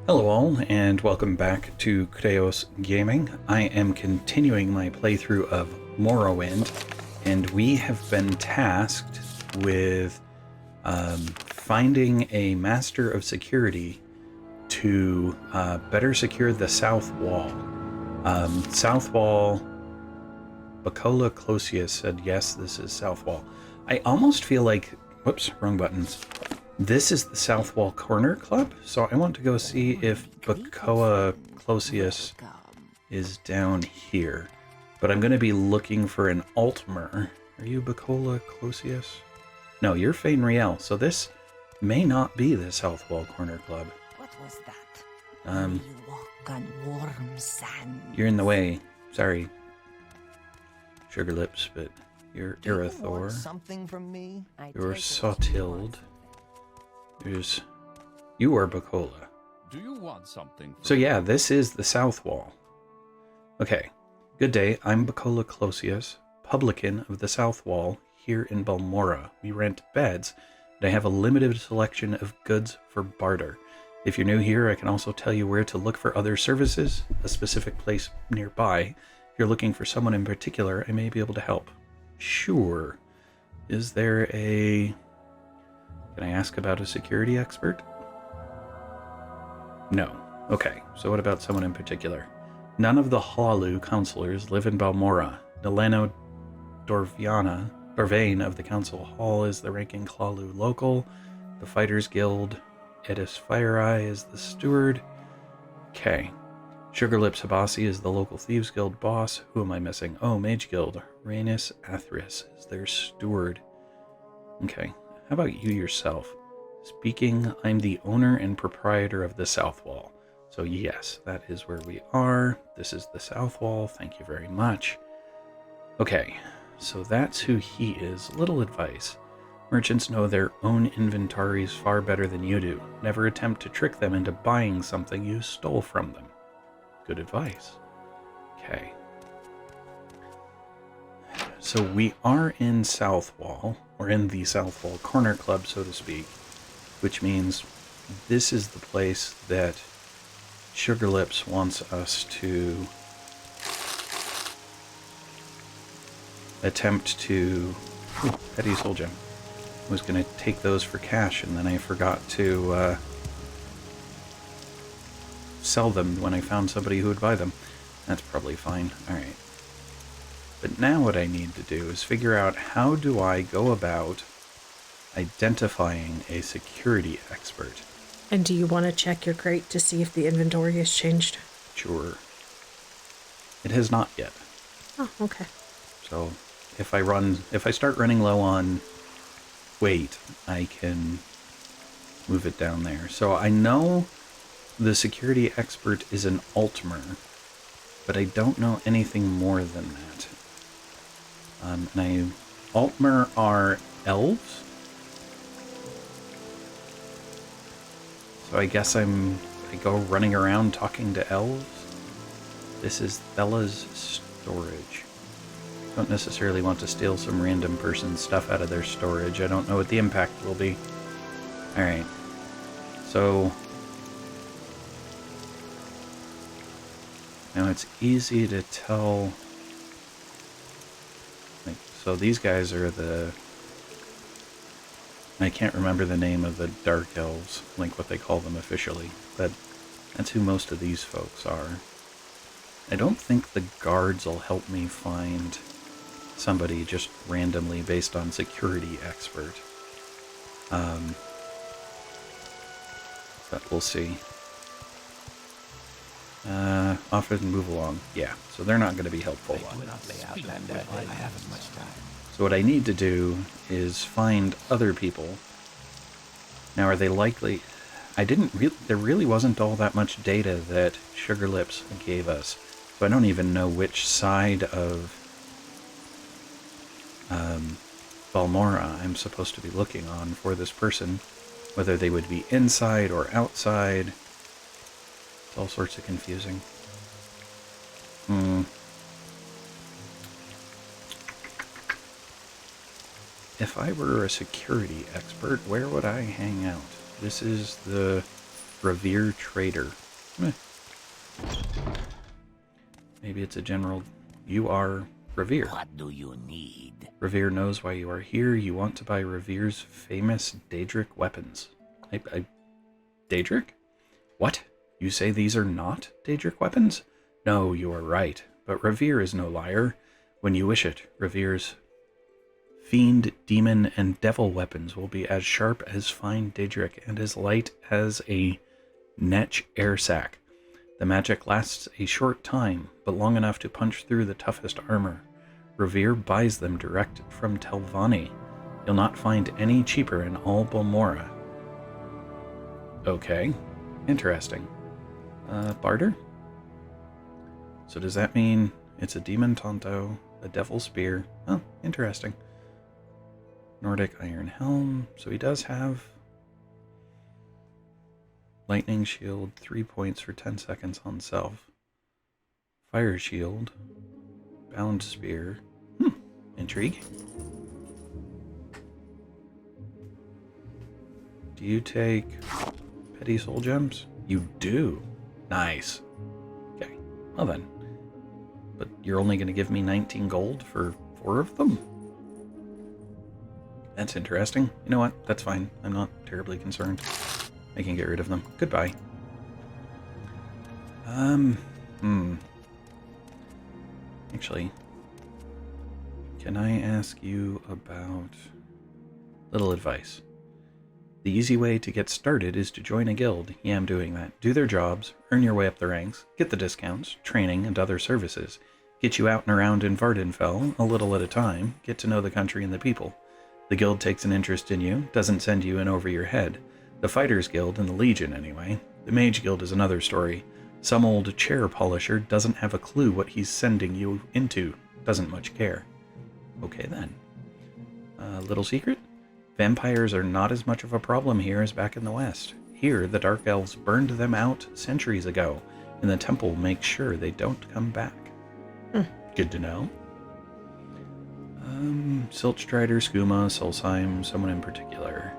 Hello all, and welcome back to Chreos Gaming. I am continuing my playthrough of Morrowind, and we have been tasked with finding a Master of Security to better secure the South Wall. South Wall, Bacola Closius said, yes, this is South Wall. I almost feel like, whoops, wrong buttons. This is the South Wall Corner Club, so I want to go see if Bacoa Closius is down here. But I'm going to be looking for an Altmer. Are you Bacola Closius? No, you're Fane Riel, so this may not be the South Wall Corner Club. What was that? You walk on warm sand. You're in the way. Sorry, Sugar Lips, but you're Irathor. Something from me? You're Sawtilled. You are Bacola. Do you want something? So yeah, this is the South Wall. Okay. Good day, I'm Bacola Closius, publican of the South Wall here in Balmora. We rent beds, and I have a limited selection of goods for barter. If you're new here, I can also tell you where to look for other services, a specific place nearby. If you're looking for someone in particular, I may be able to help. Sure. Is there a... Can I ask about a security expert? No. Okay, so what about someone in particular? None of the Hlalu counselors live in Balmora. Delano Dorvain of the Council Hall is the ranking Hlalu local. The Fighters Guild, Edis Fireeye is the steward. Okay. Sugarlips Habasi is the local Thieves Guild boss. Who am I missing? Oh, Mage Guild. Rhaenys Athris is their steward. Okay. How about you yourself? Speaking, I'm the owner and proprietor of the South Wall. So yes, that is where we are. This is the South Wall. Thank you very much. Okay, so that's who he is. Little advice. Merchants know their own inventories far better than you do. Never attempt to trick them into buying something you stole from them. Good advice. Okay. So we are in South Wall, or in the South Wall Corner Club, so to speak, which means this is the place that Sugarlips wants us to attempt to... Ooh, Petty Soul Gem. I was going to take those for cash, and then I forgot to sell them when I found somebody who would buy them. That's probably fine. Alright. But now what I need to do is figure out how do I go about identifying a security expert. And do you want to check your crate to see if the inventory has changed? Sure. It has not yet. Oh, okay. So if I start running low on weight, I can move it down there. So I know the security expert is an Altmer, but I don't know anything more than that. Altmer are elves? So I guess I go running around talking to elves. This is Thella's storage. Don't necessarily want to steal some random person's stuff out of their storage. I don't know what the impact will be. Alright. So now it's easy to tell. So these guys are the... I can't remember the name of the Dark Elves, like what they call them officially, but that's who most of these folks are. I don't think the guards will help me find somebody just randomly based on security expert. But we'll see. Off and move along. Yeah, so they're not going to be helpful. So what I need to do is find other people. Now, are they likely... there really wasn't all that much data that Sugarlips gave us. So I don't even know which side of Balmora I'm supposed to be looking on for this person. Whether they would be inside or outside. It's all sorts of confusing. If I were a security expert, where would I hang out? This is the Revere Trader. Eh. Maybe it's a general. You are Revere. What do you need? Revere knows why you are here. You want to buy Revere's famous Daedric weapons. Daedric? What? You say these are not Daedric weapons? No, you are right. But Revere is no liar. When you wish it, Revere's fiend, demon, and devil weapons will be as sharp as fine Daedric and as light as a Netch air sack. The magic lasts a short time, but long enough to punch through the toughest armor. Revere buys them direct from Telvanni. You'll not find any cheaper in all Balmora. Okay, interesting. Barter? So does that mean it's a demon tonto, a devil spear? Oh, interesting. Nordic iron helm. So he does have lightning shield, 3 points for 10 seconds on self. Fire shield, bound spear. Intriguing. Do you take petty soul gems? You do. Nice. Okay, well then. But you're only going to give me 19 gold for 4 of them? That's interesting. You know what? That's fine. I'm not terribly concerned. I can get rid of them. Goodbye. Actually, can I ask you about little advice? The easy way to get started is to join a guild. Yeah, I'm doing that. Do their jobs, earn your way up the ranks, get the discounts, training, and other services. Get you out and around in Vardenfell, a little at a time, get to know the country and the people. The guild takes an interest in you, doesn't send you in over your head. The Fighters Guild and the Legion, anyway. The Mage Guild is another story. Some old chair polisher doesn't have a clue what he's sending you into. Doesn't much care. Okay then. Little secret? Vampires are not as much of a problem here as back in the West. Here, the Dark Elves burned them out centuries ago, and the temple makes sure they don't come back. Good to know. Siltstrider, Skooma, Solsheim, someone in particular.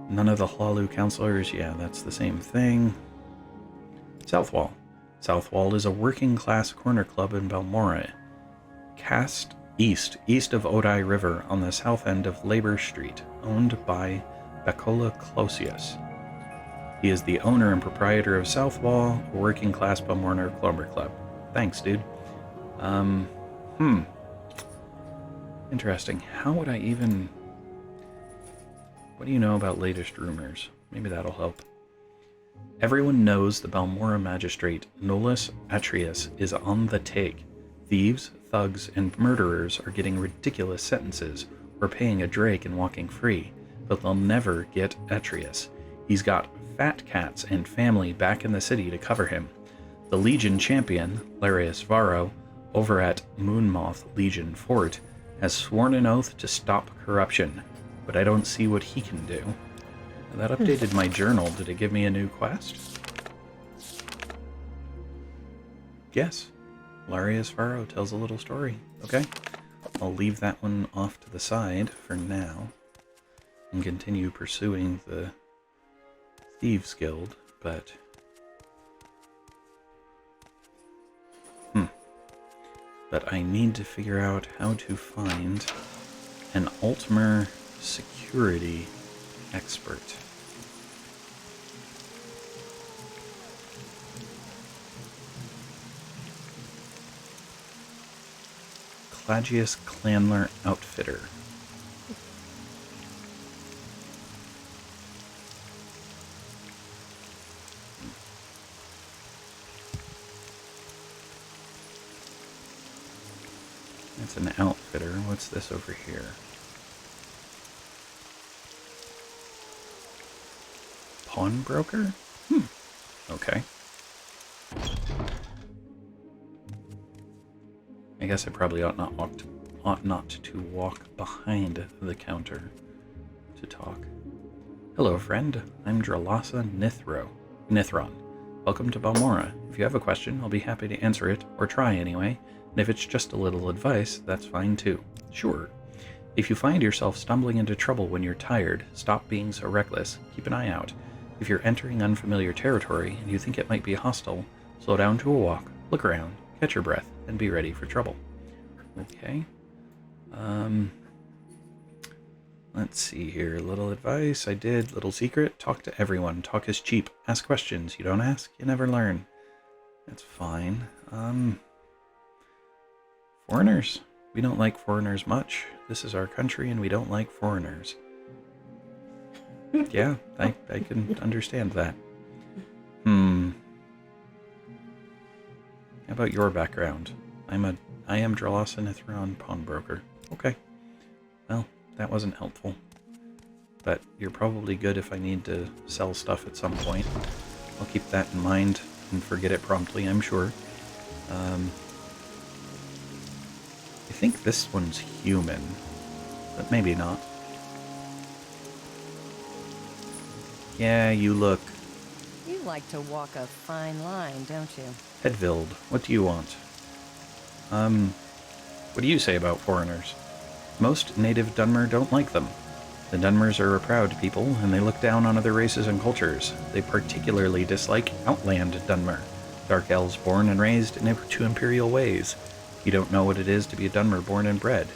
None of the Hlalu counselors, yeah, that's the same thing. Southwall. Southwall is a working-class corner club in Balmora. Cast east of Odai River on the south end of Labor Street, owned by Bacola Closius. He is the owner and proprietor of Southwall, a working-class Balmora lumber club. Thanks, dude. Interesting. How would I even... What do you know about latest rumors? Maybe that'll help. Everyone knows the Balmora magistrate, Nolus Atreus, is on the take. Thieves, thugs, and murderers are getting ridiculous sentences, or paying a drake and walking free, but they'll never get Atreus. He's got fat cats and family back in the city to cover him. The Legion champion, Larius Varro, over at Moonmoth Legion Fort, has sworn an oath to stop corruption, but I don't see what he can do. That updated my journal. Did it give me a new quest? Yes. Larius Varro tells a little story. Okay. I'll leave that one off to the side for now and continue pursuing the Thieves Guild, but... But I need to figure out how to find an Altmer security expert. Clagius Clanler Outfitter. It's an outfitter. What's this over here? Pawnbroker? Okay. I guess I probably ought not to walk behind the counter to talk. Hello, friend. I'm Dralasa Nithron. Welcome to Balmora. If you have a question, I'll be happy to answer it, or try anyway. And if it's just a little advice, that's fine too. Sure. If you find yourself stumbling into trouble when you're tired, stop being so reckless. Keep an eye out. If you're entering unfamiliar territory and you think it might be hostile, slow down to a walk, look around, catch your breath, and be ready for trouble. Okay. Let's see here. Little advice. I did. Little secret. Talk to everyone. Talk is cheap. Ask questions. You don't ask, you never learn. That's fine. Foreigners. We don't like foreigners much. This is our country and we don't like foreigners. Yeah, I can understand that. How about your background? I am Drolan Ithron, pawnbroker. Okay. Well, that wasn't helpful. But you're probably good if I need to sell stuff at some point. I'll keep that in mind and forget it promptly, I'm sure. I think this one's human, but maybe not. Yeah, you look. You like to walk a fine line, don't you? Hedvild, what do you want? What do you say about foreigners? Most native Dunmer don't like them. The Dunmers are a proud people, and they look down on other races and cultures. They particularly dislike Outland Dunmer, dark elves born and raised to imperial ways. You don't know what it is to be a Dunmer born and bred.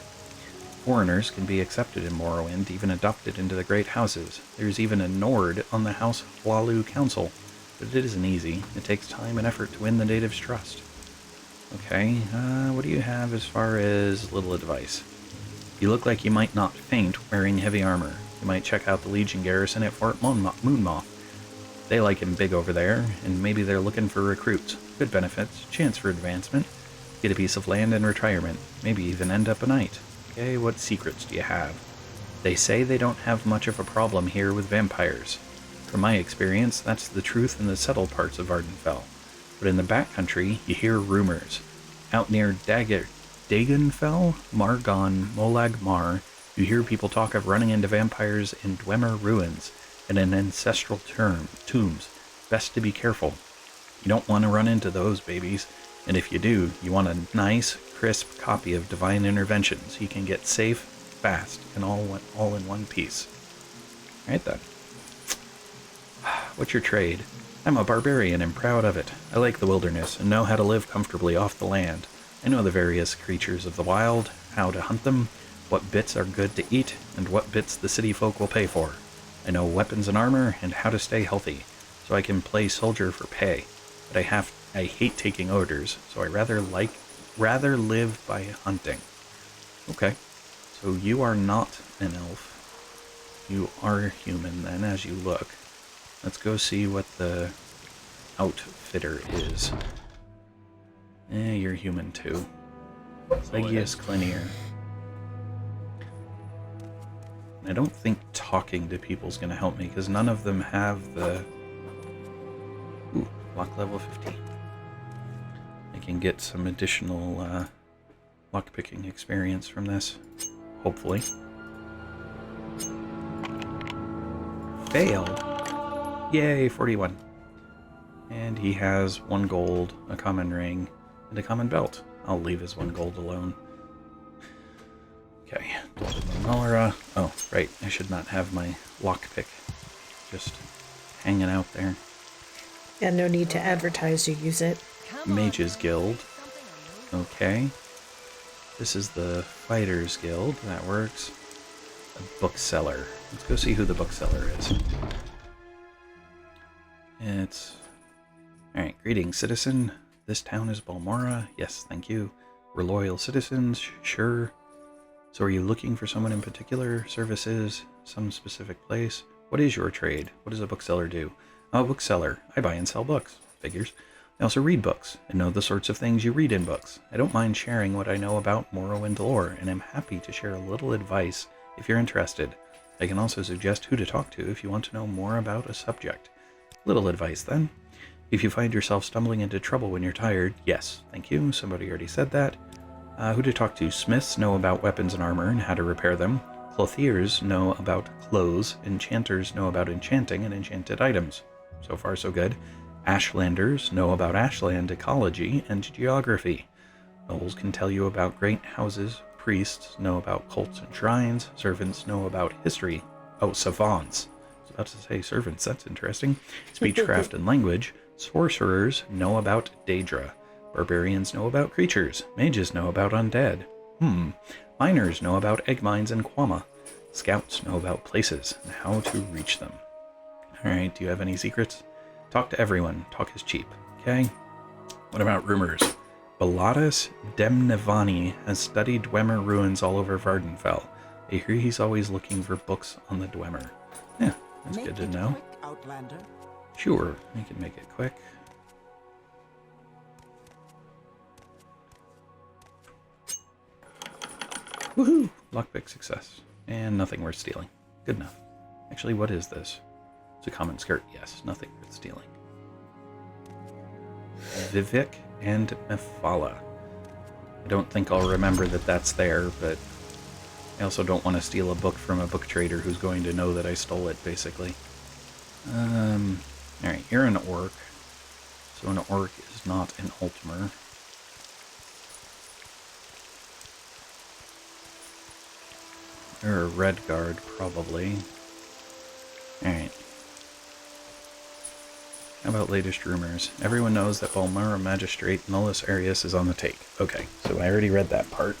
Foreigners can be accepted in Morrowind, even adopted into the great houses. There's even a Nord on the House Hlalu Council. But it isn't easy. It takes time and effort to win the natives' trust. Okay, what do you have as far as little advice? You look like you might not faint wearing heavy armor. You might check out the Legion garrison at Fort Moonmoth. They like him big over there, and maybe they're looking for recruits. Good benefits, chance for advancement, get a piece of land and retirement, maybe even end up a knight. Okay, what secrets do you have? They say they don't have much of a problem here with vampires. From my experience, that's the truth in the settled parts of Ardenfell. But in the backcountry, you hear rumors. Out near Dagonfell, Margon, Molag Mar, you hear people talk of running into vampires in Dwemer ruins and in ancestral tombs. Best to be careful. You don't want to run into those babies, and if you do, you want a nice, crisp copy of Divine Intervention so you can get safe, fast, and all in one piece. Right then. What's your trade? I'm a barbarian and proud of it. I like the wilderness and know how to live comfortably off the land. I know the various creatures of the wild, how to hunt them, what bits are good to eat, and what bits the city folk will pay for. I know weapons and armor and how to stay healthy, so I can play soldier for pay. But I hate taking orders, so I rather live by hunting. Okay, so you are not an elf. You are human then, as you look. Let's go see what the outfitter is. You're human too. Legius Clinier. I don't think talking to people's gonna help me, because none of them have the... Ooh, lock level 50. I can get some additional lockpicking experience from this, hopefully. Failed. Yay, 41. And he has 1 gold, a common ring, and a common belt. I'll leave his 1 gold alone. Okay, Balmora. Oh, right, I should not have my lockpick just hanging out there. Yeah, no need to advertise you use it. Mages Guild. Okay. This is the Fighters Guild. That works. A bookseller. Let's go see who the bookseller is. It's... Alright, greetings, citizen. This town is Balmora. Yes, thank you. We're loyal citizens, sure. So are you looking for someone in particular? Services? Some specific place? What is your trade? What does a bookseller do? I'm a bookseller. I buy and sell books. Figures. I also read books and know the sorts of things you read in books. I don't mind sharing what I know about Morrowind lore, and I'm happy to share a little advice if you're interested. I can also suggest who to talk to if you want to know more about a subject. Little advice then. If you find yourself stumbling into trouble when you're tired, yes, thank you, somebody already said that. Who to talk to? Smiths know about weapons and armor and how to repair them. Clothiers know about clothes. Enchanters know about enchanting and enchanted items. So far, so good. Ashlanders know about Ashland ecology and geography. Gnolls can tell you about great houses. Priests know about cults and shrines. Servants know about history. Oh, savants. about to say servants. That's interesting. Speechcraft and language. Sorcerers know about Daedra. Barbarians know about creatures. Mages know about undead. Miners know about egg mines and Quama. Scouts know about places and how to reach them. Alright, do you have any secrets? Talk to everyone. Talk is cheap. Okay? What about rumors? Baladas Demnevani has studied Dwemer ruins all over Vardenfell. I hear he's always looking for books on the Dwemer. Yeah, that's good to know. Quick, Outlander. Sure, we can make it quick. Woohoo! Lockpick success. And nothing worth stealing. Good enough. Actually, what is this? It's a common skirt. Yes, nothing worth stealing. Vivek and Mephala. I don't think I'll remember that that's there, but I also don't want to steal a book from a book trader who's going to know that I stole it, basically. Alright, you're an orc. So an orc is not an Altmer. You're a red guard, probably. Alright. How about latest rumors? Everyone knows that Balmora Magistrate Nullus Arius is on the take. Okay, so I already read that part.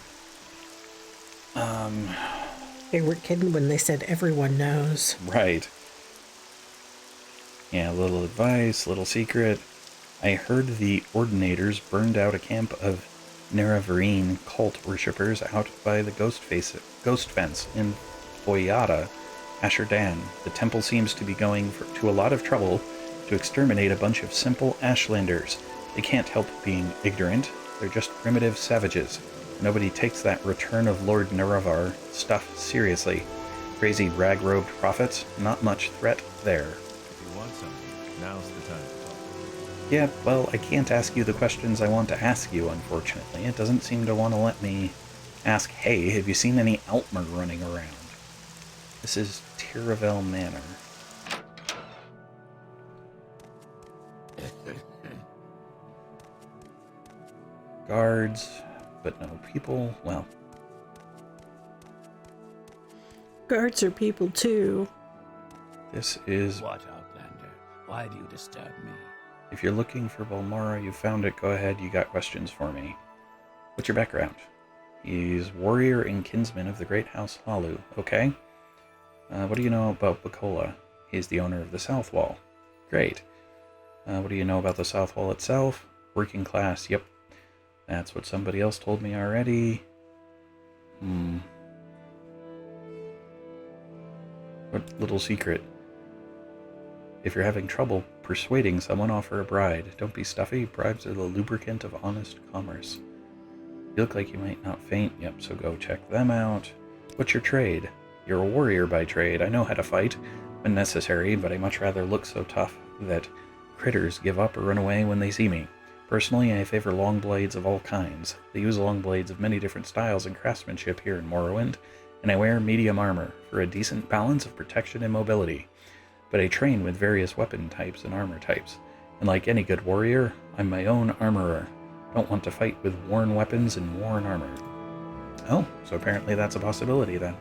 They were kidding when they said everyone knows. Right. Yeah, little advice, little secret. I heard the Ordinators burned out a camp of Neravarine cult worshippers out by the ghost fence in Boyada, Asherdan. The temple seems to be going to a lot of trouble to exterminate a bunch of simple Ashlanders. They can't help being ignorant. They're just primitive savages. Nobody takes that Return of Lord Nerevar stuff seriously. Crazy rag-robed prophets, not much threat there. If you want something, now's the time to talk. Yeah, well, I can't ask you the questions I want to ask you, unfortunately. It doesn't seem to want to let me ask, hey, have you seen any Altmer running around? This is Tiravel Manor. Guards, but no people. Well, Guards are people too. this is... What, Outlander? Why do you disturb me? If you're looking for Balmora, you found it. Go ahead, you got questions for me. What's your background? He's warrior and kinsman of the Great House Halu. Okay. What do you know about Bacola? He's the owner of the South Wall. Great. What do you know about the South Wall itself? Working class. Yep. That's what somebody else told me already. What little secret? If you're having trouble persuading someone, offer a bride. Don't be stuffy. Bribes are the lubricant of honest commerce. You look like you might not faint. Yep, so go check them out. What's your trade? You're a warrior by trade. I know how to fight when necessary, but I much rather look so tough that critters give up or run away when they see me. Personally, I favor long blades of all kinds. They use long blades of many different styles and craftsmanship here in Morrowind, and I wear medium armor for a decent balance of protection and mobility. But I train with various weapon types and armor types, and like any good warrior, I'm my own armorer. Don't want to fight with worn weapons and worn armor. Oh, so apparently that's a possibility then.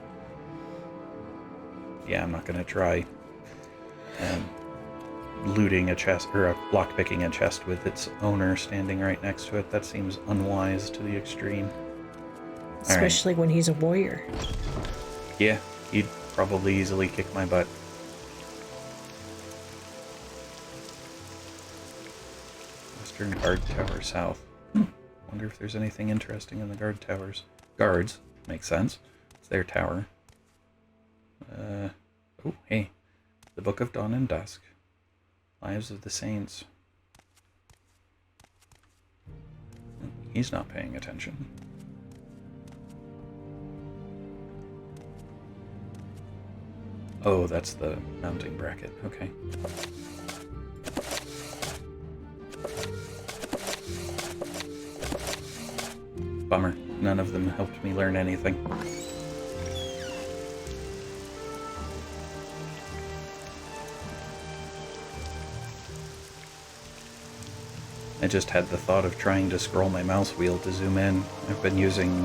Yeah, I'm not going to try looting a chest, or lockpicking a chest with its owner standing right next to it. That seems unwise to the extreme. Especially when he's a warrior. Yeah, he'd probably easily kick my butt. Western Guard Tower South. Wonder if there's anything interesting in the guard towers. Guards, makes sense. It's their tower. Oh, hey. The Book of Dawn and Dusk. Lives of the Saints. He's not paying attention. Oh, that's the mounting bracket. Okay. Bummer. None of them helped me learn anything. I just had the thought of trying to scroll my mouse wheel to zoom in. I've been using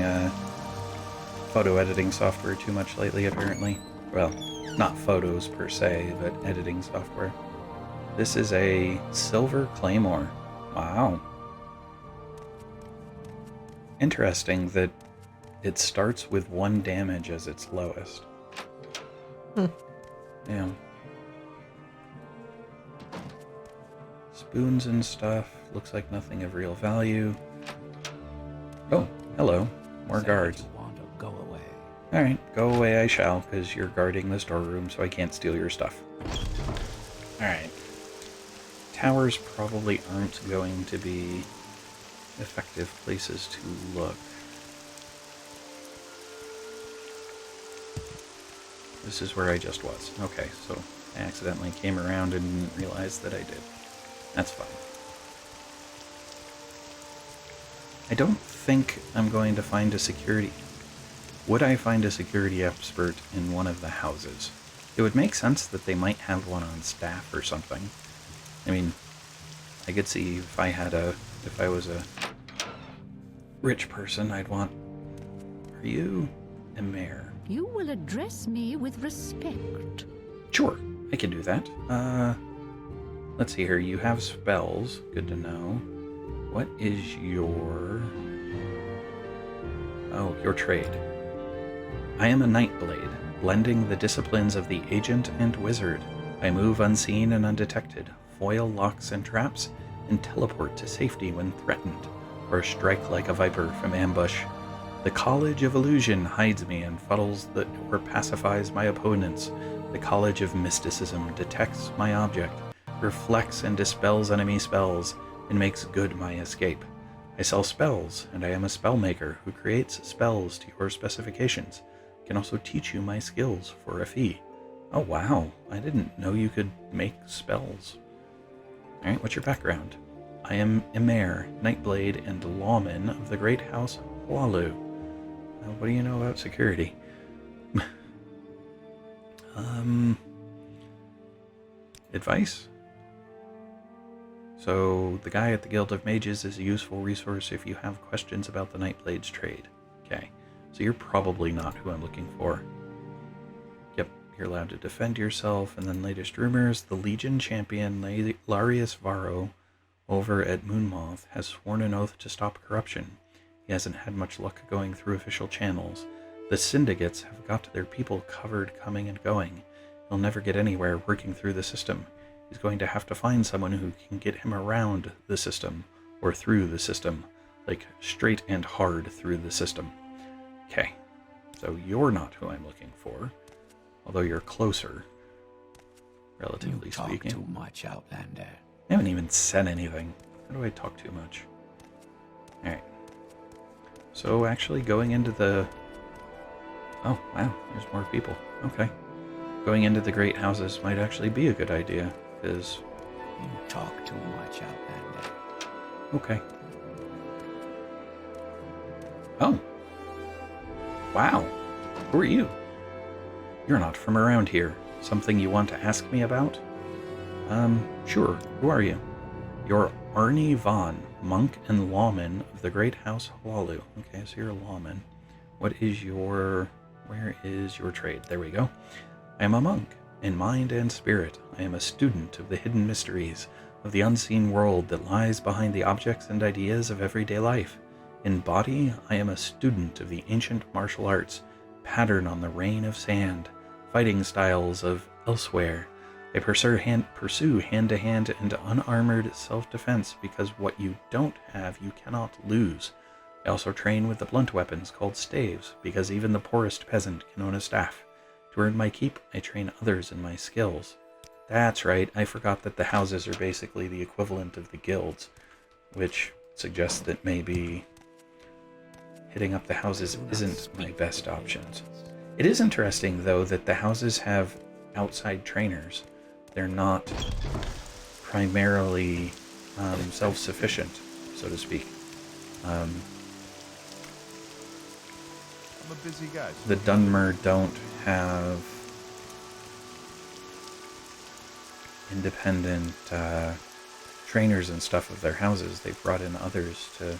photo editing software too much lately, apparently. Well, Not photos per se, but editing software. This is a silver claymore. Wow. Interesting that it starts with 1 damage as its lowest. Yeah. Spoons and stuff. Looks like nothing of real value. Oh, hello. More guards. You want to go away. Alright, go away I shall, because you're guarding the storeroom, so I can't steal your stuff. Alright. Towers probably aren't going to be effective places to look. This is where I just was. Okay, so I accidentally came around and didn't realize that I did. That's fine. I don't think I'm going to find a security... Would I find a security expert in one of the houses? It would make sense that they might have one on staff or something. I mean, I could see if I was a rich person, I'd want... Are you a mayor? You will address me with respect. Sure, I can do that. Let's see here. You have spells. Good to know. What is your... Oh, your trade. I am a Nightblade, blending the disciplines of the agent and wizard. I move unseen and undetected, foil locks and traps, and teleport to safety when threatened, or strike like a viper from ambush. The College of Illusion hides me and fuddles or pacifies my opponents. The College of Mysticism detects my object, reflects and dispels enemy spells, and makes good my escape. I sell spells, and I am a spellmaker who creates spells to your specifications. I can also teach you my skills for a fee. Oh wow, I didn't know you could make spells. Alright, what's your background? I am Emer, Nightblade, and Lawman of the Great House Hualu. What do you know about security? Advice? So, the guy at the Guild of Mages is a useful resource if you have questions about the Nightblade's trade. Okay, so you're probably not who I'm looking for. Yep, you're allowed to defend yourself, and then latest rumors, the Legion champion Larius Varro over at Moonmoth has sworn an oath to stop corruption. He hasn't had much luck going through official channels. The syndicates have got their people covered coming and going. He'll never get anywhere working through the system. He's going to have to find someone who can get him around the system, or through the system, like straight and hard through the system. Okay, so you're not who I'm looking for, although you're closer, relatively You talk speaking. too much, Outlander. I haven't even said anything. How do I talk too much? Alright. So actually going into the... Oh, wow, there's more people. Okay. Going into the great houses might actually be a good idea, because... You talk too much, Outlander. Okay. Oh. Wow. Who are you? You're not from around here. Something you want to ask me about? Sure. Who are you? You're Arnie Vaughn, monk and lawman of the Great House Hualu. Okay, so you're a lawman. What is your... Where is your trade? There we go. I am a monk, in mind and spirit. I am a student of the hidden mysteries, of the unseen world that lies behind the objects and ideas of everyday life. In body, I am a student of the ancient martial arts, pattern on the rain of sand, fighting styles of elsewhere. I pursue hand-to-hand and unarmored self-defense because what you don't have, you cannot lose. I also train with the blunt weapons called staves because even the poorest peasant can own a staff. To earn my keep, I train others in my skills. That's right, I forgot that the houses are basically the equivalent of the guilds, which suggests that maybe hitting up the houses isn't my best options. It is interesting, though, that the houses have outside trainers. They're not primarily self-sufficient, so to speak. I'm a busy guy. The Dunmer don't have independent trainers and stuff of their houses. They've brought in others to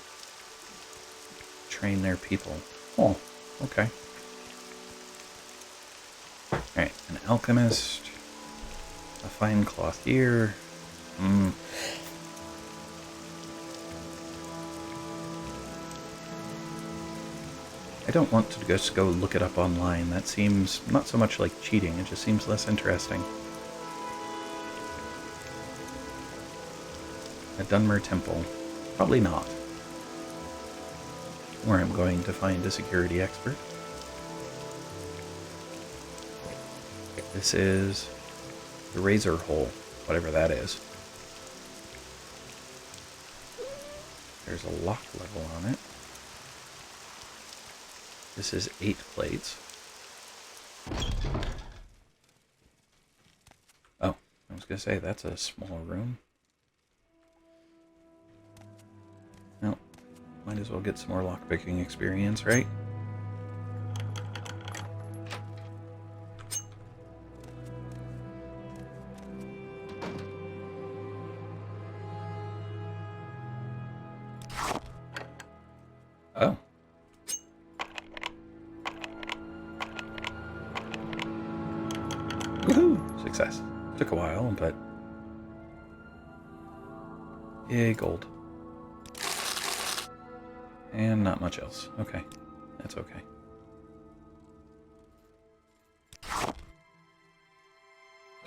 train their people. Oh, okay. Alright. An alchemist. A fine clothier. I don't want to just go look it up online. That seems not so much like cheating, it just seems less interesting. A Dunmer Temple. Probably not. Where I'm going to find a security expert. This is the Razor Hole, whatever that is. There's a lock level on it. This is 8 plates. Oh, I was going to say, that's a small room. No, might as well get some more lockpicking experience, right? Oh. Woohoo! Success. Took a while, but... Yay, gold. And not much else. Okay. That's okay.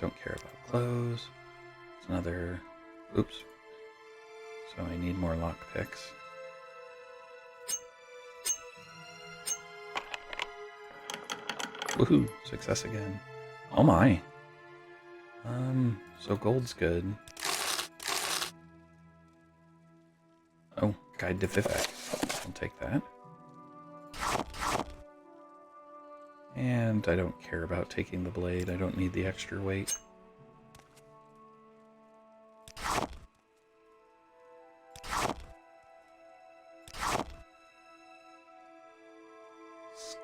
Don't care about clothes. It's another... Oops. So I need more lockpicks. Woohoo! Success again. Oh my! So gold's good. Oh, Guide to Vivek. I'll take that. And I don't care about taking the blade. I don't need the extra weight.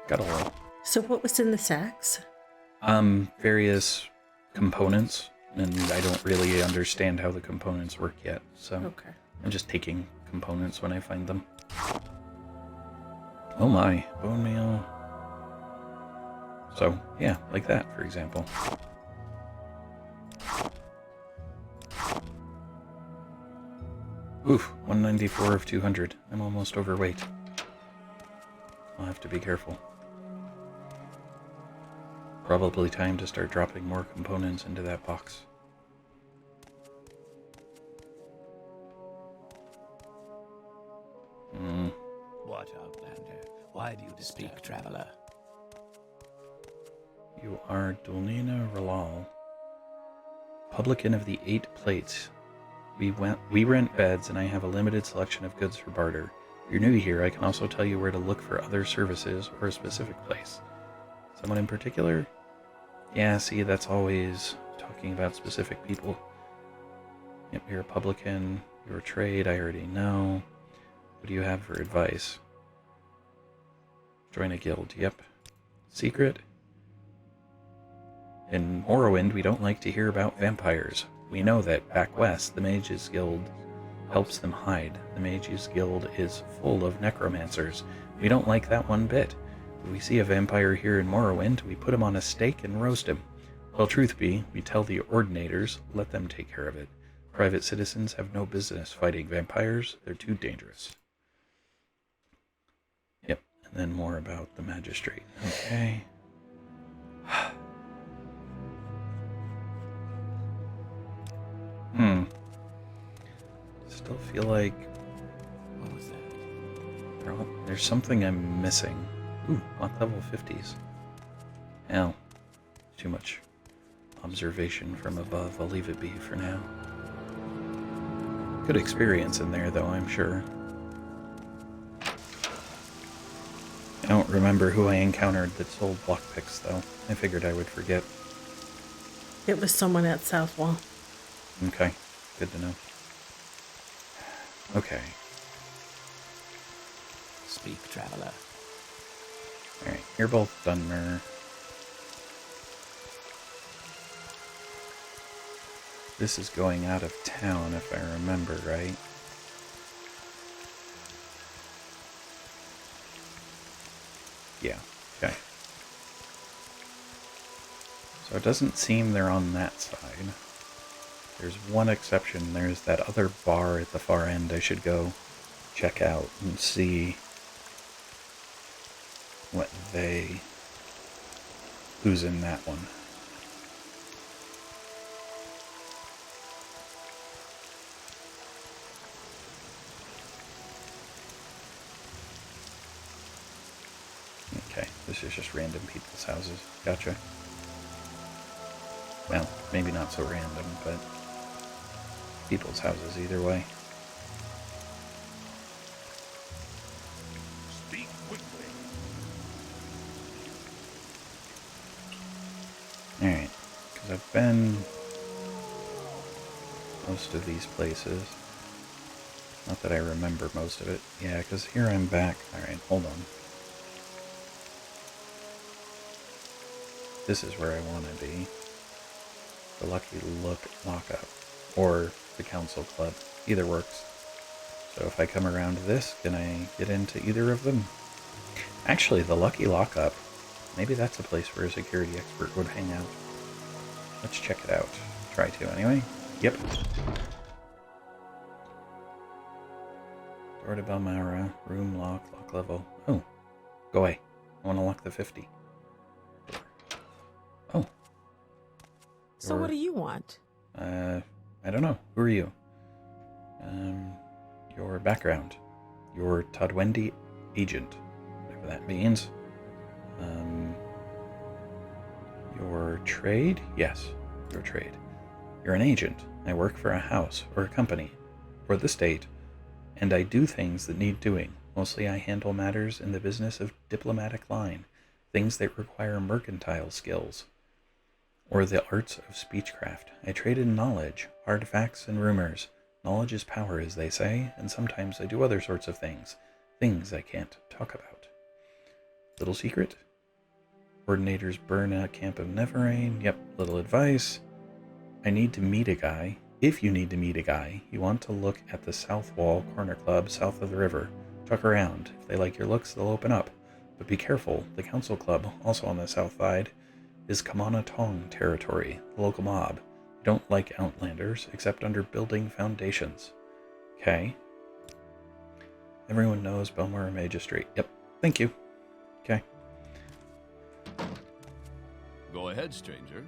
Scuttle. So what was in the sacks? Various components, and I don't really understand how the components work yet, so Okay. I'm just taking components when I find them. Oh my, bone meal. So, yeah, like that, for example. Oof, 194 of 200. I'm almost overweight. I'll have to be careful. Probably time to start dropping more components into that box. What, Outlander? Why do you speak, traveler? You are Dulnina Ralal, publican of the 8 plates. We rent beds, and I have a limited selection of goods for barter. If you're new here, I can also tell you where to look for other services or a specific place. Someone in particular? Yeah, see, that's always talking about specific people. Yep, you're a publican. Your trade, I already know. What do you have for advice? Join a guild, yep. Secret? In Morrowind, we don't like to hear about vampires. We know that back west, the Mages Guild helps them hide. The Mages Guild is full of necromancers. We don't like that one bit. If we see a vampire here in Morrowind, we put him on a stake and roast him. Well, truth be, we tell the Ordinators, let them take care of it. Private citizens have no business fighting vampires. They're too dangerous. Yep, and then more about the magistrate. Okay. Still feel like What was that? there's something I'm missing. Ooh, lock level 50s. Ow. Too much observation from above. I'll leave it be for now. Good experience in there, though, I'm sure. I don't remember who I encountered that sold lockpicks, though. I figured I would forget. It was someone at Southwall. Okay, good to know. Okay, Speak, traveler. alright, you're both Dunmer. This is going out of town, if I remember right. Yeah, okay. So it doesn't seem they're on that side. There's one exception. There's that other bar at the far end I should go check out and see who's in that one. Okay, this is just random people's houses. Gotcha. Well, maybe not so random, but people's houses either way. Speak quickly. Alright, because I've been most of these places. Not that I remember most of it. Yeah, because here I'm back. Alright, hold on. This is where I want to be. The Lucky Lockup. Or the Council Club. Either works. So if I come around this, can I get into either of them? Actually, the Lucky Lockup, maybe that's a place where a security expert would hang out. Let's check it out. Try to, anyway. Yep. Door to Balmora. Room lock. Lock level. Oh. Go away. I want to lock the 50. Oh. So what do you want? I don't know. Who are you? Your background. Your Todwendi agent. Whatever that means. Your trade? Yes, your trade. You're an agent. I work for a house or a company. For the state. And I do things that need doing. Mostly I handle matters in the business of diplomatic line. Things that require mercantile skills. Or the arts of speechcraft. I trade in knowledge, artifacts, and rumors. Knowledge is power, as they say, and sometimes I do other sorts of things. Things I can't talk about. Little secret? Coordinators burn a camp of Neverrain. Yep, little advice. I need to meet a guy. If you need to meet a guy, you want to look at the South Wall Corner Club south of the river. Chuck around. If they like your looks, they'll open up. But be careful, the Council Club, also on the south side, is Kamana Tong territory, the local mob. They don't like Outlanders, except under building foundations. Okay. Everyone knows Balmora Magistrate. Yep. Thank you. Okay. Go ahead, stranger.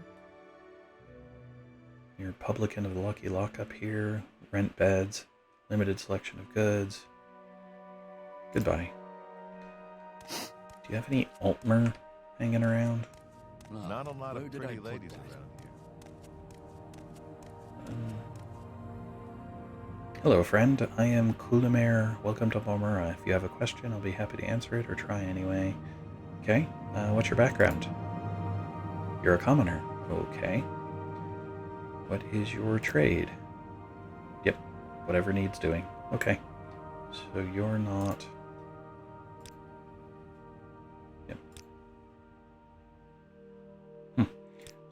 You're publican of the Lucky Lockup here. Rent beds. Limited selection of goods. Goodbye. Do you have any Altmer hanging around? Not a lot of pretty ladies around here. Hello, friend. I am Kulimer. Welcome to Balmora. If you have a question, I'll be happy to answer it or try anyway. Okay. What's your background? You're a commoner. Okay. What is your trade? Yep. Whatever needs doing. Okay. So you're not...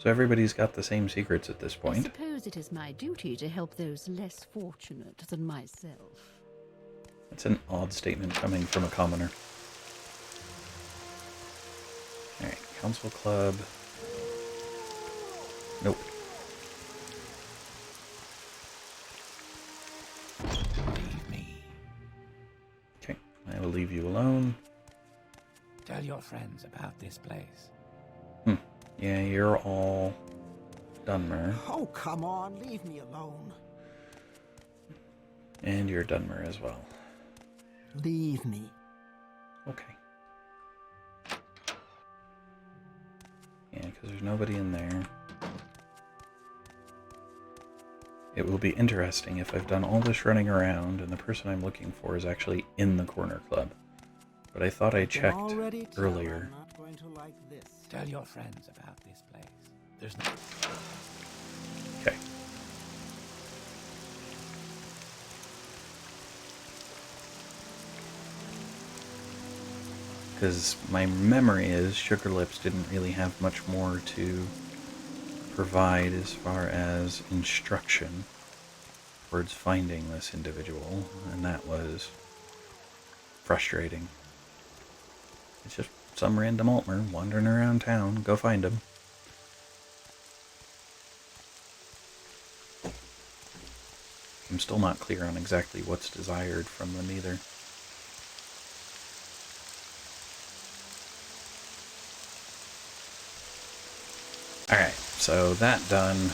So everybody's got the same secrets at this I point. suppose it is my duty to help those less fortunate than myself. That's an odd statement coming from a commoner. Alright, Council Club. Nope. Leave me. Okay, I will leave you alone. Tell your friends about this place. Yeah, you're all Dunmer. Oh, come on, leave me alone. And you're Dunmer as well. Leave me. Okay. Yeah, because there's nobody in there. It will be interesting if I've done all this running around and the person I'm looking for is actually in the corner club. But I thought I checked earlier. I'm not going to like this. Tell your friends about this place. There's no... Okay. Because my memory is Sugar Lips didn't really have much more to provide as far as instruction towards finding this individual, and that was frustrating. It's just some random Altmer wandering around town. Go find him. I'm still not clear on exactly what's desired from them either. Alright, so that done.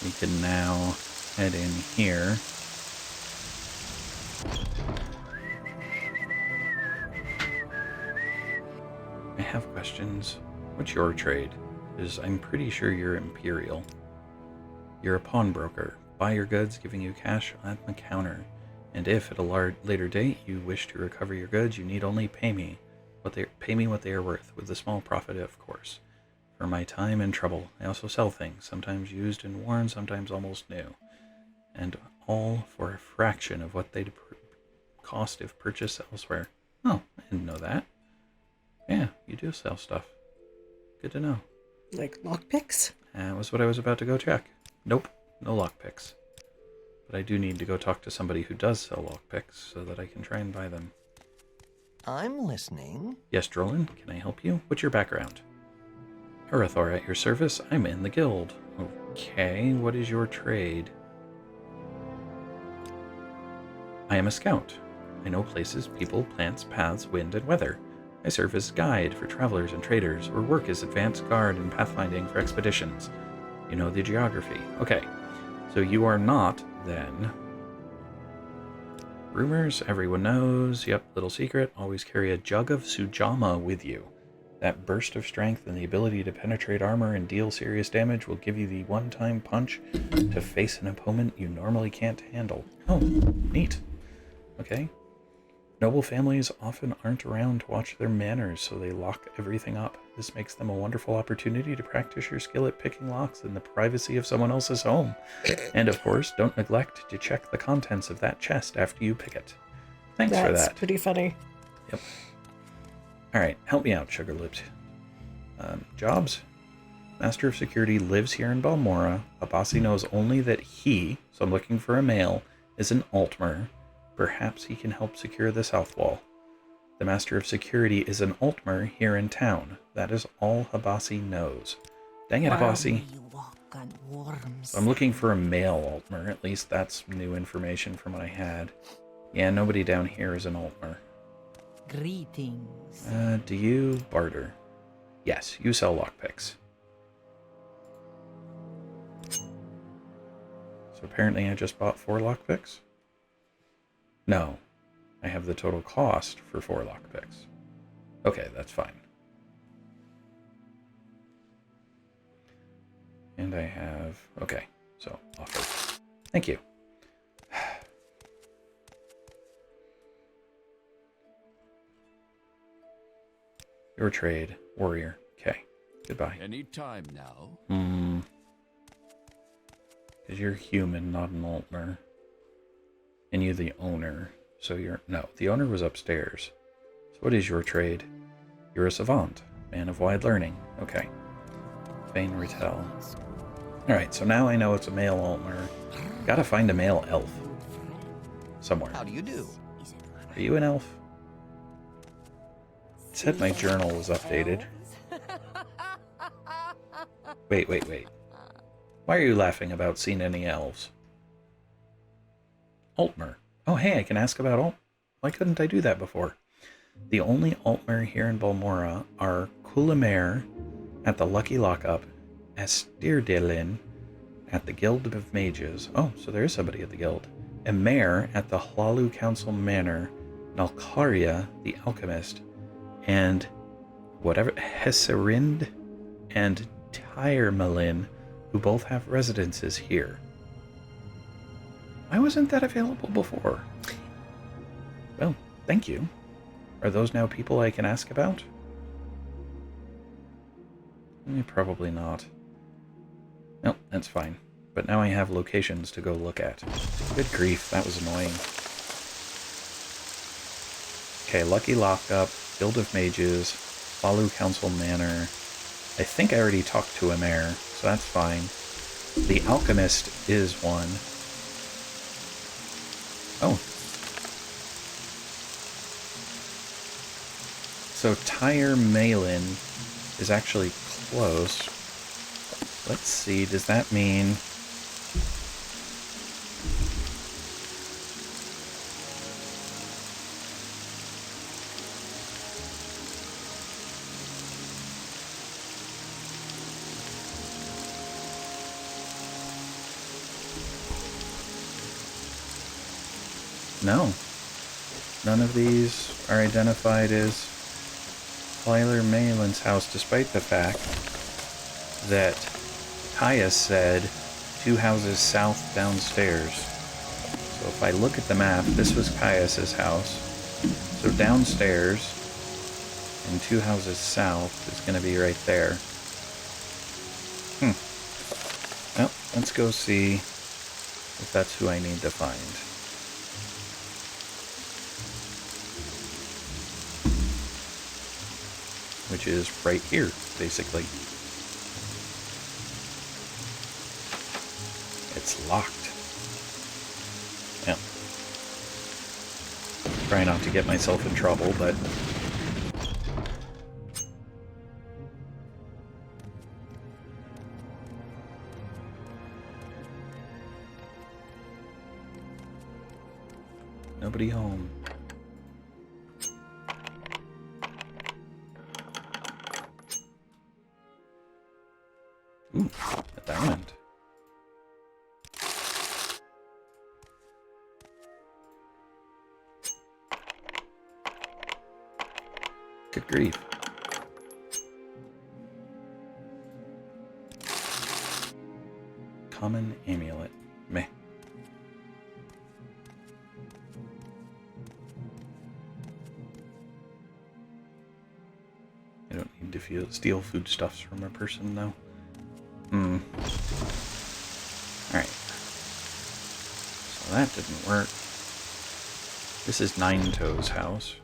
We can now head in here. I have questions. What's your trade? Because I'm pretty sure you're Imperial. You're a pawnbroker. Buy your goods, giving you cash at the counter. And if, at a later date, you wish to recover your goods, you need only pay me what they are worth, with a small profit, of course. For my time and trouble, I also sell things, sometimes used and worn, sometimes almost new. And all for a fraction of what they'd cost if purchased elsewhere. Oh, I didn't know that. Yeah, you do sell stuff. Good to know. Like lockpicks? That was what I was about to go check. Nope, no lockpicks. But I do need to go talk to somebody who does sell lockpicks so that I can try and buy them. I'm listening. Yes, Drolan, can I help you? What's your background? Arathor, at your service. I'm in the guild. Okay, what is your trade? I am a scout. I know places, people, plants, paths, wind, and weather. I serve as guide for travelers and traders, or work as advanced guard in pathfinding for expeditions. You know the geography. Okay, so you are not, then... Rumors, everyone knows. Yep, little secret. Always carry a jug of Sujama with you. That burst of strength and the ability to penetrate armor and deal serious damage will give you the one-time punch to face an opponent you normally can't handle. Oh, neat. Okay. Noble families often aren't around to watch their manners, so they lock everything up. This makes them a wonderful opportunity to practice your skill at picking locks in the privacy of someone else's home. And of course, don't neglect to check the contents of that chest after you pick it. Thanks for that. That's pretty funny. Yep. Alright, help me out, Sugarlipped. Jobs? Master of Security lives here in Balmora. Abasi knows only that he, so I'm looking for a male, is an Altmer. Perhaps he can help secure the south wall. The Master of Security is an Altmer here in town. That is all Abasi knows. Dang it, Abasi. So I'm looking for a male Altmer. At least that's new information from what I had. Yeah, nobody down here is an Altmer. Greetings. Do you barter? Yes, you sell lockpicks. So apparently I just bought 4 lockpicks? No, I have the total cost for 4 lockpicks. Okay, that's fine. And I have... Okay, so offer. Thank you. Your trade, warrior. Okay, goodbye. Any time now. Because you're human, not an Altmer. And you're the owner. So you're... No, the owner was upstairs. So what is your trade? You're a savant. Man of wide learning. Okay. Fein Retell. Alright, so now I know it's a male Altmer. Gotta find a male elf. Somewhere. How do you do? Are you an elf? It said my journal was updated. Wait. Why are you laughing about seeing any elves? Altmer. Oh, hey, I can ask about Alt. Why couldn't I do that before? The only Altmer here in Balmora are Kulimer at the Lucky Lockup, Astirdelin at the Guild of Mages. Oh, so there is somebody at the Guild. Emer at the Hlalu Council Manor, Nalkaria, the Alchemist, and whatever Hesserind and Tyremalin, who both have residences here. Why wasn't that available before? Well, thank you. Are those now people I can ask about? Probably not. No, that's fine. But now I have locations to go look at. Good grief, that was annoying. Okay, Lucky Lockup, Guild of Mages, Hlalu Council Manor. I think I already talked to Emer, so that's fine. The Alchemist is one. Oh. So Tyre Malin is actually close. Let's see, does that mean... No. None of these are identified as Tyler Malin's house, despite the fact that Kaya said 2 houses south downstairs. So if I look at the map, this was Caius's house. So downstairs and 2 houses south is going to be right there. Well, let's go see if that's who I need to find. Which is right here, basically. It's locked. Yeah. Try not to get myself in trouble, but... nobody home. Ooh, a diamond. Good grief. Common amulet. Meh. I don't need to steal foodstuffs from a person, though. Alright. So that didn't work. This is Nine Toes' house.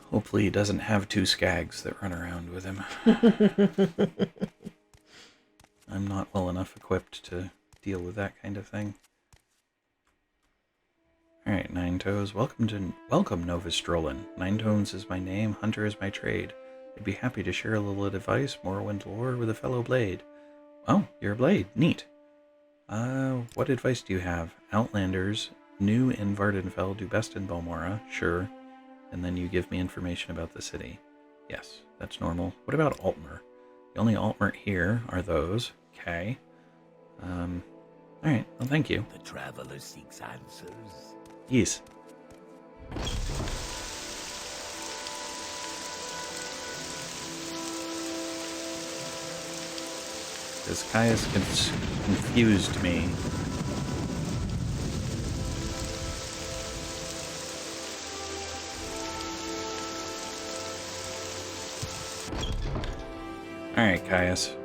Hopefully he doesn't have 2 skags that run around with him. I'm not well enough equipped to deal with that kind of thing. Alright, Nine Toes. Welcome, Novus Drolan. Nine Toes is my name, Hunter is my trade. I'd be happy to share a little advice, Morrowind lore, with a fellow blade. Oh, you're a blade. Neat. What advice do you have? Outlanders, new in Vardenfell, do best in Balmora. Sure. And then you give me information about the city. Yes, that's normal. What about Altmer? The only Altmer here are those. Okay. Alright, well, thank you. The traveler seeks answers. Yes. Because Caius confused me. Alright, Caius.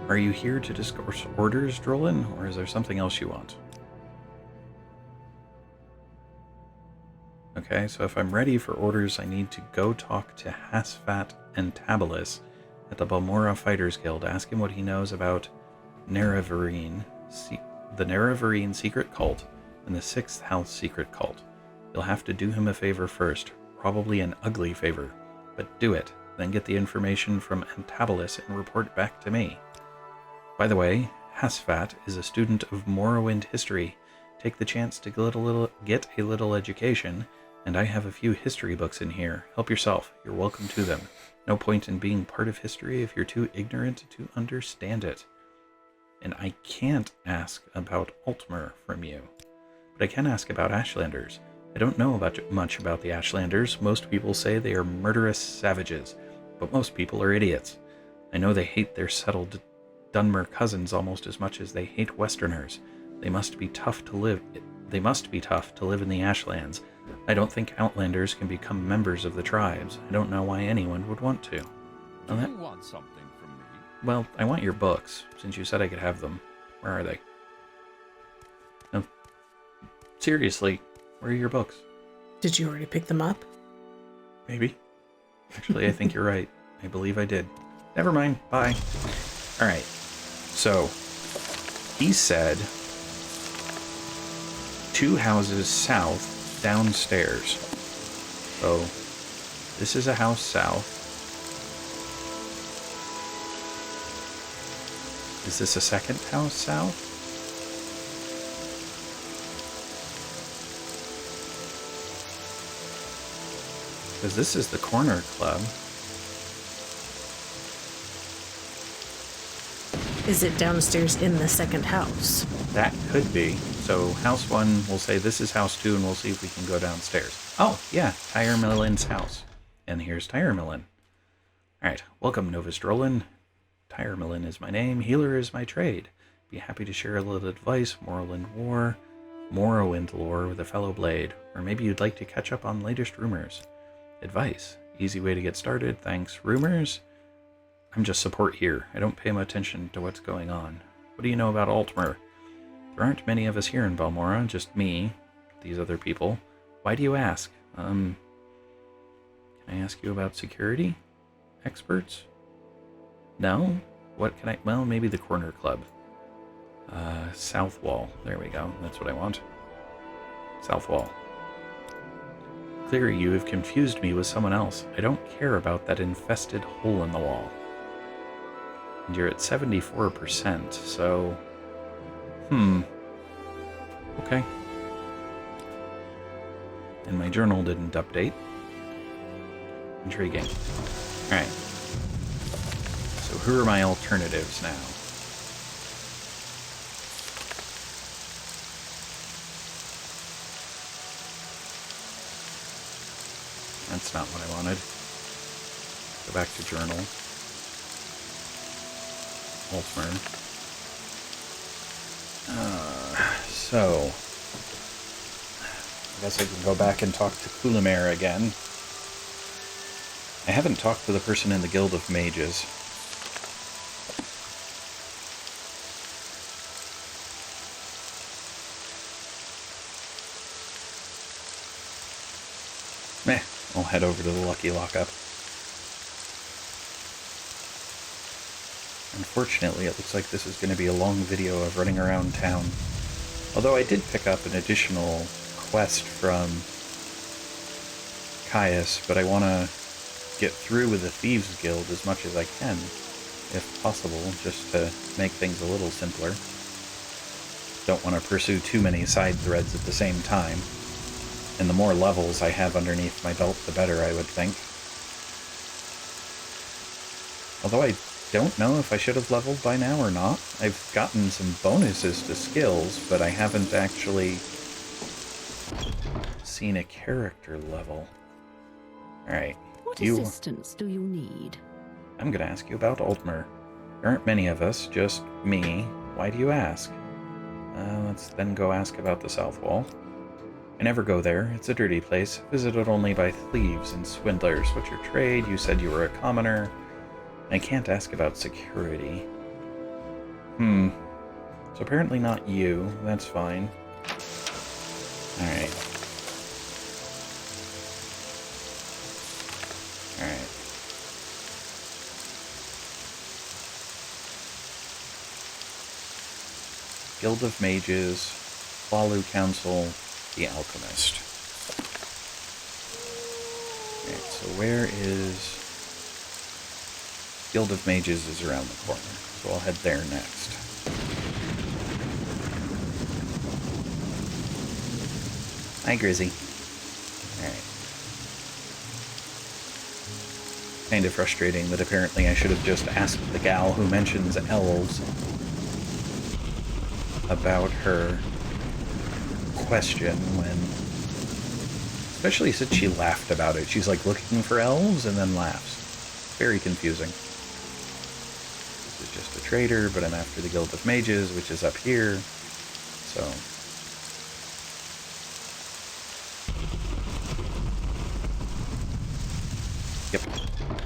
Are you here to discourse orders, Drolan, or is there something else you want? Okay, so if I'm ready for orders, I need to go talk to Hasfat Antabolis at the Balmora Fighters Guild. Ask him what he knows about Nerevarine, the Nerevarine secret cult, and the 6th House secret cult. You'll have to do him a favor first, probably an ugly favor, but do it. Then get the information from Antabolis and report back to me. By the way, Hasfat is a student of Morrowind history. Take the chance to get a little education, and I have a few history books in here. Help yourself. You're welcome to them. No point in being part of history if you're too ignorant to understand it. And I can't ask about Altmer from you, but I can ask about Ashlanders. I don't know much about the Ashlanders. Most people say they are murderous savages, but most people are idiots. I know they hate their settled Dunmer cousins almost as much as they hate Westerners. They must be tough to live in the Ashlands. I don't think Outlanders can become members of the tribes. I don't know why anyone would want to. Do you want something from me? Well, I want your books, since you said I could have them. Where are they? No. Seriously, where are your books? Did you already pick them up? Maybe. Actually, I think you're right. I believe I did. Never mind. Bye. Alright. So, he said 2 houses south downstairs. So, this is a house south. Is this a 2nd house south? Because this is the corner club. Is it downstairs in the 2nd house? That could be. So house 1, we'll say this is house 2, and we'll see if we can go downstairs. Oh, yeah, Tyre Millen's house. And here's Tyre Millen. Alright, welcome, Novus Drolan. Tyre Millen is my name, healer is my trade. Be happy to share a little advice, Morrowind lore with a fellow blade, or maybe you'd like to catch up on latest rumors. Advice, easy way to get started, thanks. Rumors? I'm just support here. I don't pay much attention to what's going on. What do you know about Altmer? There aren't many of us here in Balmora, just me, these other people. Why do you ask? Can I ask you about security? Experts? No? What can I... Well, maybe the corner club. South wall. There we go. That's what I want. South wall. Clear, you have confused me with someone else. I don't care about that infested hole in the wall. And you're at 74%, so... Okay. And my journal didn't update. Intriguing. Alright. So who are my alternatives now? That's not what I wanted. Go back to journal. Altmer. So, I guess I can go back and talk to Kulimer again. I haven't talked to the person in the Guild of Mages. I'll head over to the Lucky Lockup. Unfortunately, it looks like this is going to be a long video of running around town. Although I did pick up an additional quest from Khajit, but I want to get through with the Thieves Guild as much as I can, if possible, just to make things a little simpler. Don't want to pursue too many side threads at the same time. And the more levels I have underneath my belt, the better, I would think. Although I don't know if I should have leveled by now or not. I've gotten some bonuses to skills, but I haven't actually seen a character level. Alright. What assistance do you need? I'm going to ask you about Altmer. There aren't many of us, just me. Why do you ask? Let's then go ask about the South Wall. I never go there. It's a dirty place, visited only by thieves and swindlers. What's your trade? You said you were a commoner. I can't ask about security. So apparently not you. That's fine. Alright. Alright. Guild of Mages, Balu Council, the Alchemist. Alright, so where is... Guild of Mages is around the corner, so I'll head there next. Hi, Grizzy. Alright. Kind of frustrating that apparently I should have just asked the gal who mentions elves about her question when... Especially since she laughed about it. She's like looking for elves and then laughs. Very confusing. This is just a trader, but I'm after the Guild of Mages, which is up here. So... Yep.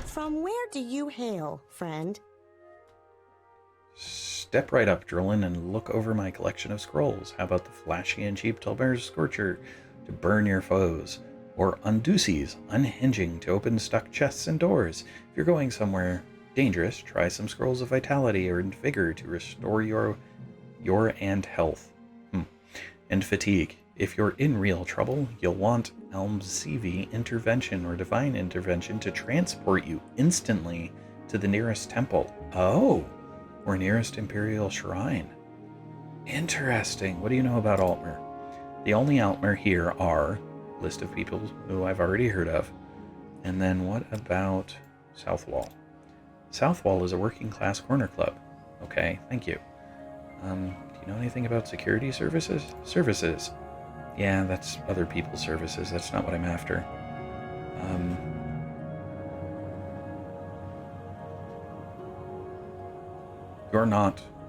From where do you hail, friend? Step right up, Drolan, and look over my collection of scrolls. How about the flashy and cheap Tolbear's Scorcher to burn your foes? Or Unduces, unhinging to open stuck chests and doors. If you're going somewhere dangerous, try some Scrolls of Vitality or Vigor to restore your and health. And Fatigue. If you're in real trouble, you'll want Almsivi Intervention or Divine Intervention to transport you instantly to the nearest temple. Oh! Or nearest Imperial Shrine. Interesting. What do you know about Altmer? The only Altmer here are list of people who I've already heard of. And then what about Southwall? Southwall is a working class corner club. Okay, thank you. you know anything about security services? Services. Yeah, that's other people's services. That's not what I'm after.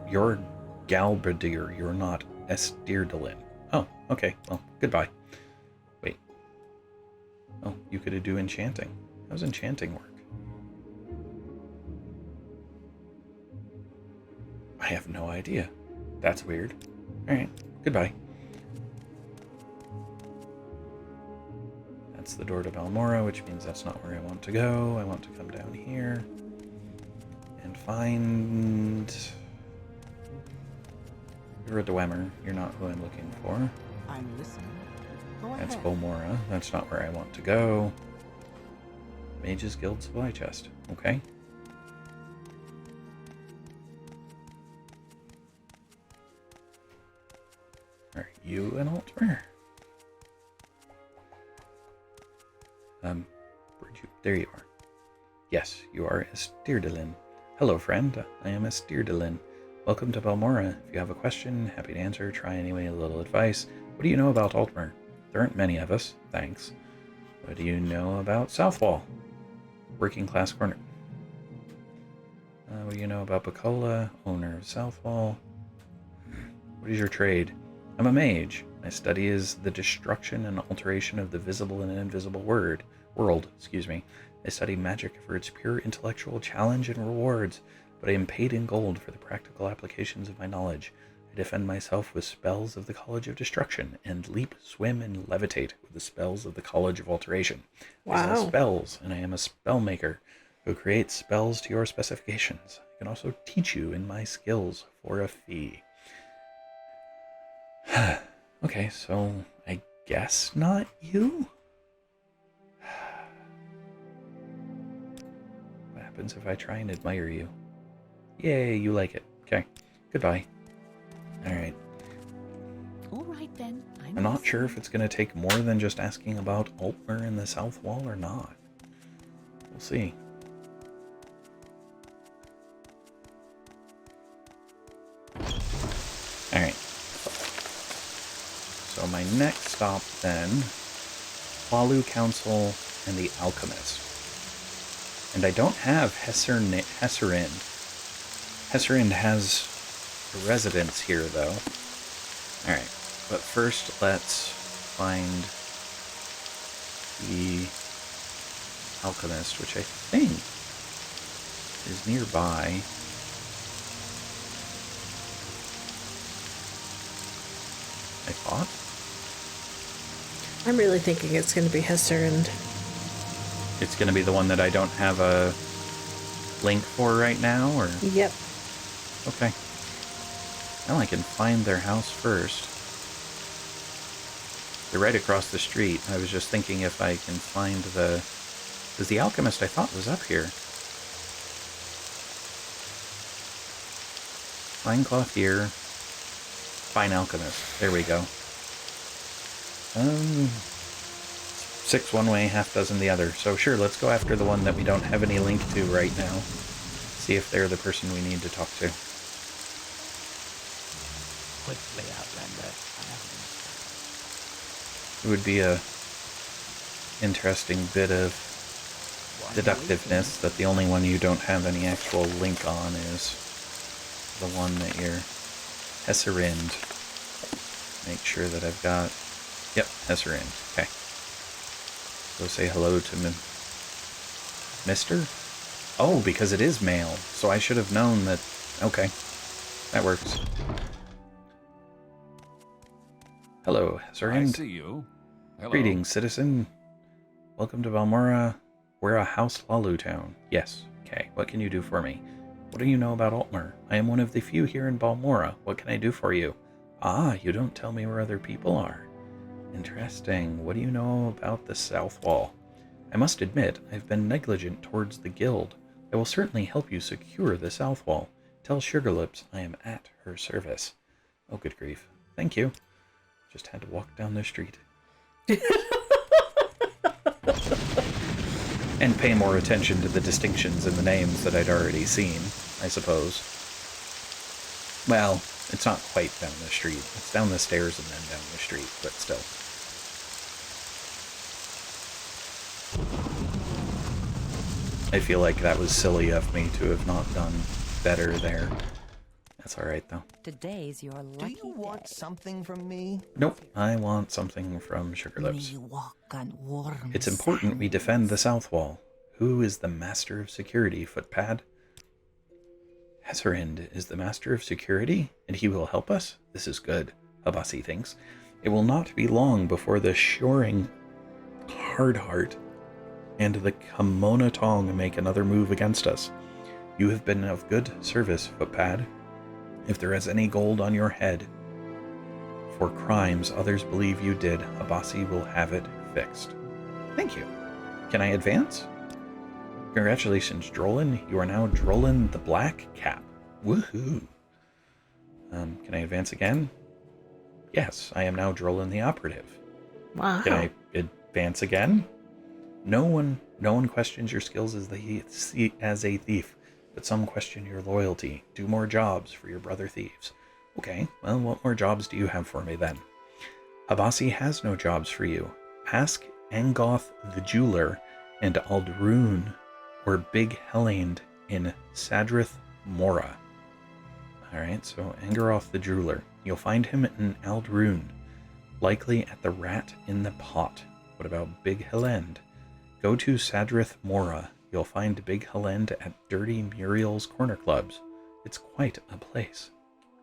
You're Galbadir. You're not Estirdelin. Oh, okay. Well, goodbye. Wait. Oh, you could do enchanting. How does enchanting work? I have no idea. That's weird. Alright, goodbye. That's the door to Balmora, which means that's not where I want to go. I want to come down here and find... You're a Dwemer. You're not who I'm looking for. I'm listening. Go That's ahead. Balmora. That's not where I want to go. Mages Guild supply chest. Okay. Are you an Altmer? Where'd you? There you are. Yes, you are Estirdelin. Hello, friend. I am Estirdelin. Welcome to Balmora. If you have a question, happy to answer. Try anyway, a little advice. What do you know about Altmer? There aren't many of us. Thanks. What do you know about Southwall? Working class corner. What do you know about Bacola, owner of Southwall? What is your trade? I'm a mage. My study is the destruction and alteration of the visible and invisible world. I study magic for its pure intellectual challenge and rewards, but I am paid in gold for the practical applications of my knowledge. I defend myself with spells of the College of Destruction, and leap, swim, and levitate with the spells of the College of Alteration. I sell spells, and I am a spell maker who creates spells to your specifications. I can also teach you in my skills for a fee. Okay, so I guess not you? What happens if I try and admire you? Yay, you like it. Okay, goodbye. Alright. All right then. I'm not sure if it's going to take more than just asking about Altmer and the South Wall or not. We'll see. Alright. So my next stop then, Falu Council and the Alchemist. And I don't have Hesserind. Hesserind has a residence here though. Alright, but first let's find the Alchemist, which I think is nearby. I thought. I'm really thinking it's going to be Hesser, and It's going to be the one that I don't have a link for right now, or? Yep. Okay. Well, I can find their house first. They're right across the street. I was just thinking if I can find the... Because the Alchemist I thought was up here. Fine cloth here. Fine Alchemist. There we go. 6 one way, half dozen the other. So sure, let's go after the one that we don't have any link to right now. See if they're the person we need to talk to. Quickly, Outlander. I haven't. It would be a interesting bit of deductiveness that the only one you don't have any actual link on is the one that you're Hesserind. Make sure that I've got... Yep, Hesserind. Okay. Go say hello to Mr.? Oh, because it is male. So I should have known that... Okay. That works. Hello, Hesserind. I see you. Hello. Greetings, citizen. Welcome to Balmora. We're a House Lalu town. Yes. Okay, what can you do for me? What do you know about Altmer? I am one of the few here in Balmora. What can I do for you? Ah, you don't tell me where other people are. Interesting. What do you know about the South Wall? I must admit, I've been negligent towards the guild. I will certainly help you secure the South Wall. Tell Sugarlips I am at her service. Oh, good grief. Thank you. Just had to walk down the street. And pay more attention to the distinctions in the names that I'd already seen, I suppose. Well, it's not quite down the street. It's down the stairs and then down the street, but still. I feel like that was silly of me to have not done better there. That's alright, though. Today's your Do lucky you want day. something from me? Nope, I want something from Sugarlips. May you walk on warm It's important we defend the South Wall. Who is the Master of Security, Footpad? Hezerind is the Master of Security, and he will help us? This is good, Habasi thinks. It will not be long before the Shoring Hardheart and the Kamonatong make another move against us. You have been of good service, Footpad. If there is any gold on your head for crimes others believe you did, Habasi will have it fixed. Thank you. Can I advance? Congratulations, Drolan. You are now Drolan the Black Cap. Woohoo. Can I advance again? Yes, I am now Drolan the Operative. Wow. Can I advance again? No one questions your skills as a thief, but some question your loyalty. Do more jobs for your brother thieves. Okay, well, what more jobs do you have for me then? Habasi has no jobs for you. Ask Angoth the Jeweler and Aldrune or Big Helland in Sadrith Mora. Alright, so Angaroth the Jeweler. You'll find him in Aldrune, likely at the Rat in the Pot. What about Big Helland? Go to Sadrith Mora. You'll find Big Helland at Dirty Muriel's Corner Clubs. It's quite a place.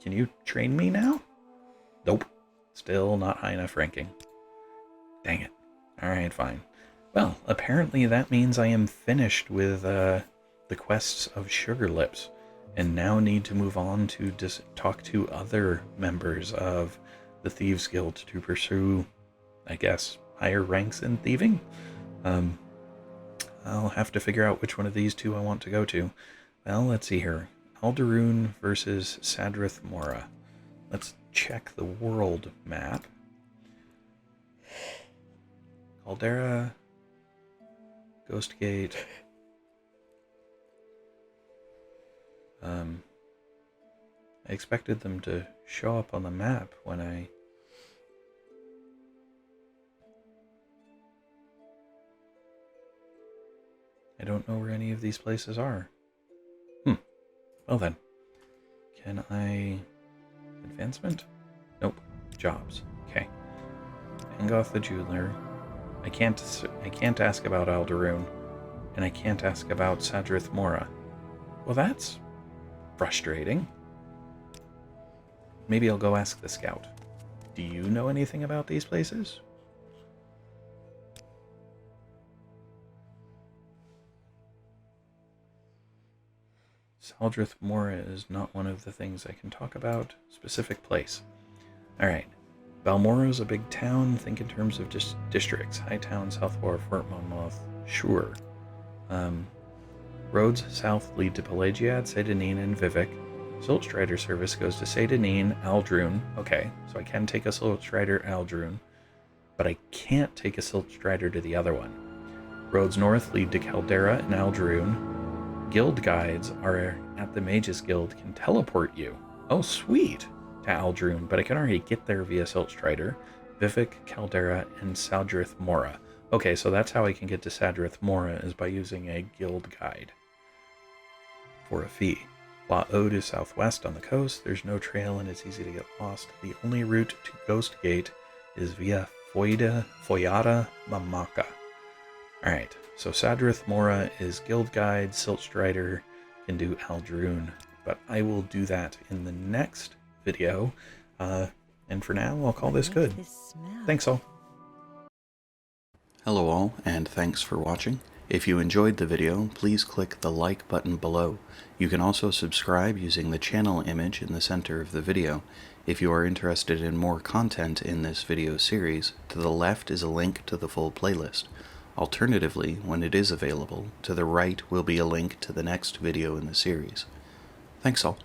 Can you train me now? Nope. Still not high enough ranking. Dang it. Alright, fine. Well, apparently that means I am finished with the quests of Sugarlips, and now need to move on to talk to other members of the Thieves Guild to pursue, I guess, higher ranks in thieving? I'll have to figure out which one of these two I want to go to. Well, let's see here. Aldaroon versus Sadrith Mora. Let's check the world map. Caldera, Ghostgate. I expected them to show up on the map when I... I don't know where any of these places are. Well then. Can I... Advancement? Nope. Jobs. Okay. Angoth the Jeweler. I can't ask about Aldaroon. And I can't ask about Sadrith Mora. Well, that's frustrating. Maybe I'll go ask the scout. Do you know anything about these places? Sadrith Mora is not one of the things I can talk about. Specific place. Alright. Balmora is a big town. Think in terms of just districts. Hightown, South Wharf, Fort Monmouth. Sure. Roads south lead to Pelagiad, Sedanine, and Vivek. Silt Strider service goes to Sedanine, Aldrune. Okay, so I can take a Silt Strider, Aldrune. But I can't take a Silt Strider to the other one. Roads north lead to Caldera and Aldrune. Guild guides are at the Mages Guild can teleport you. Oh, sweet! To Aldrune, but I can already get there via Silt Strider, Vivek, Caldera, and Sadrith Mora. Okay, so that's how I can get to Sadrith Mora, is by using a guild guide. For a fee. While Ode is southwest on the coast, there's no trail and it's easy to get lost. The only route to Ghostgate is via Foyada Mamaka. Alright, so Sadrith Mora is guild guide, Silt Strider can do Aldrune, but I will do that in the next video. And for now, I'll call this good. Thanks all. Hello all, and thanks for watching. If you enjoyed the video, please click the like button below. You can also subscribe using the channel image in the center of the video. If you are interested in more content in this video series, to the left is a link to the full playlist. Alternatively, when it is available, to the right will be a link to the next video in the series. Thanks all.